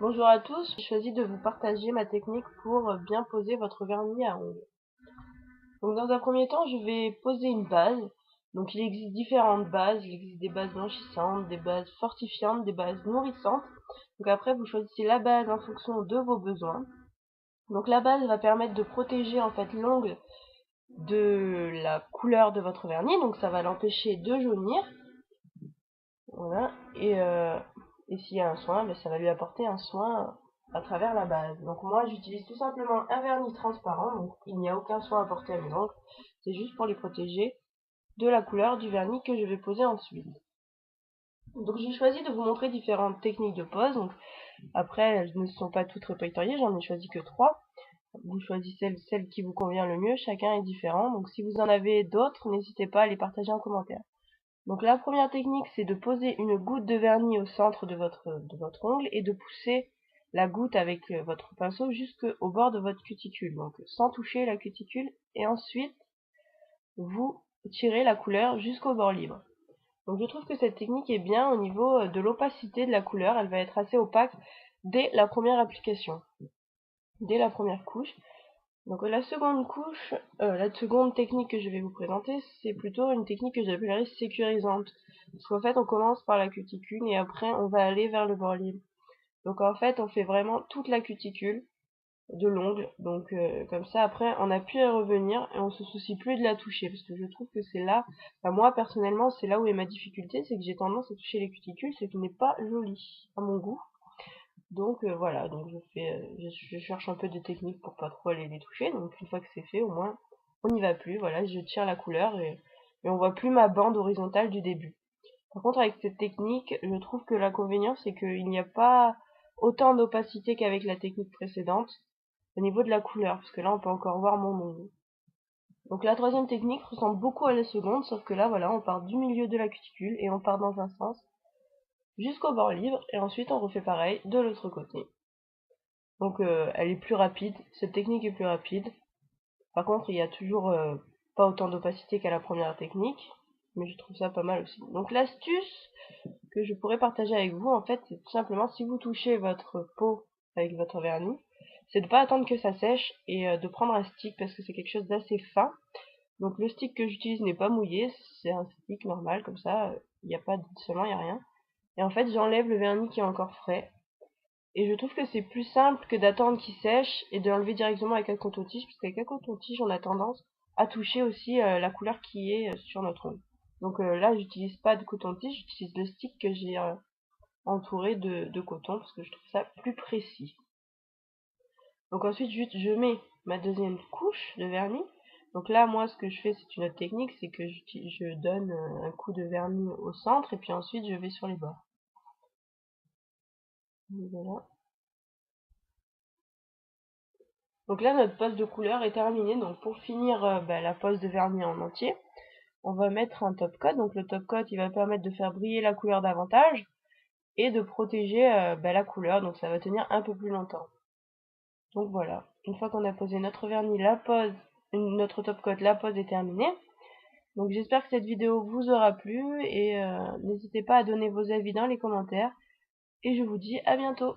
Bonjour à tous, j'ai choisi de vous partager ma technique pour bien poser votre vernis à ongles. Donc dans un premier temps, je vais poser une base. Donc il existe différentes bases, il existe des bases blanchissantes, des bases fortifiantes, des bases nourrissantes. Donc après, vous choisissez la base en fonction de vos besoins. Donc la base va permettre de protéger en fait l'ongle de la couleur de votre vernis, donc ça va l'empêcher de jaunir. Voilà. Et s'il y a un soin, ben, ça va lui apporter un soin à travers la base. Donc moi, j'utilise tout simplement un vernis transparent, donc il n'y a aucun soin apporté à mes ongles. C'est juste pour les protéger de la couleur du vernis que je vais poser ensuite. Donc j'ai choisi de vous montrer différentes techniques de pose. Donc après, elles ne sont pas toutes répertoriées, j'en ai choisi que 3. Vous choisissez celle qui vous convient le mieux, chacun est différent. Donc si vous en avez d'autres, n'hésitez pas à les partager en commentaire. Donc la première technique, c'est de poser une goutte de vernis au centre de votre ongle et de pousser la goutte avec votre pinceau jusqu'au bord de votre cuticule, donc sans toucher la cuticule, et ensuite vous tirez la couleur jusqu'au bord libre. Donc je trouve que cette technique est bien au niveau de l'opacité de la couleur, elle va être assez opaque dès la première application, dès la première couche. Donc la seconde technique que je vais vous présenter, c'est plutôt une technique que j'appellerais sécurisante. Parce qu'en fait, on commence par la cuticule et après, on va aller vers le bord libre. Donc en fait, on fait vraiment toute la cuticule de l'ongle. Donc comme ça, après, on n'a plus à revenir et on se soucie plus de la toucher. Parce que je trouve que c'est là, enfin, moi personnellement, c'est là où est ma difficulté, c'est que j'ai tendance à toucher les cuticules, ce qui n'est pas joli à mon goût. Donc voilà, donc je cherche un peu de technique pour pas trop aller les toucher. Donc une fois que c'est fait, au moins on n'y va plus. Voilà, je tire la couleur et on voit plus ma bande horizontale du début. Par contre, avec cette technique, je trouve que l'inconvénient c'est qu'il n'y a pas autant d'opacité qu'avec la technique précédente au niveau de la couleur, parce que là on peut encore voir mon ongle. Donc la troisième technique ressemble beaucoup à la seconde, sauf que là voilà, on part du milieu de la cuticule et on part dans un sens jusqu'au bord libre et ensuite on refait pareil de l'autre côté. Donc elle est plus rapide, cette technique est plus rapide. Par contre, il y a toujours pas autant d'opacité qu'à la première technique, mais je trouve ça pas mal aussi. Donc l'astuce que je pourrais partager avec vous, en fait, c'est tout simplement si vous touchez votre peau avec votre vernis, c'est de pas attendre que ça sèche et de prendre un stick parce que c'est quelque chose d'assez fin. Donc le stick que j'utilise n'est pas mouillé, c'est un stick normal comme ça, il n'y a pas d'isolement, il n'y a rien. Et en fait, j'enlève le vernis qui est encore frais. Et je trouve que c'est plus simple que d'attendre qu'il sèche et de l'enlever directement avec un coton-tige, parce qu'avec un coton-tige, on a tendance à toucher aussi la couleur qui est sur notre ongle. Donc là, j'utilise pas de coton-tige, j'utilise le stick que j'ai entouré de coton, parce que je trouve ça plus précis. Donc ensuite, je mets ma deuxième couche de vernis. Donc là, moi, ce que je fais, c'est une autre technique, c'est que je donne un coup de vernis au centre, et puis ensuite, je vais sur les bords. Voilà. Donc là, notre pose de couleur est terminée. Donc pour finir la pose de vernis en entier, on va mettre un top coat. Donc le top coat, il va permettre de faire briller la couleur davantage et de protéger la couleur. Donc ça va tenir un peu plus longtemps. Donc voilà. Une fois qu'on a posé notre vernis, notre top coat, la pose est terminée. Donc j'espère que cette vidéo vous aura plu et n'hésitez pas à donner vos avis dans les commentaires. Et je vous dis à bientôt.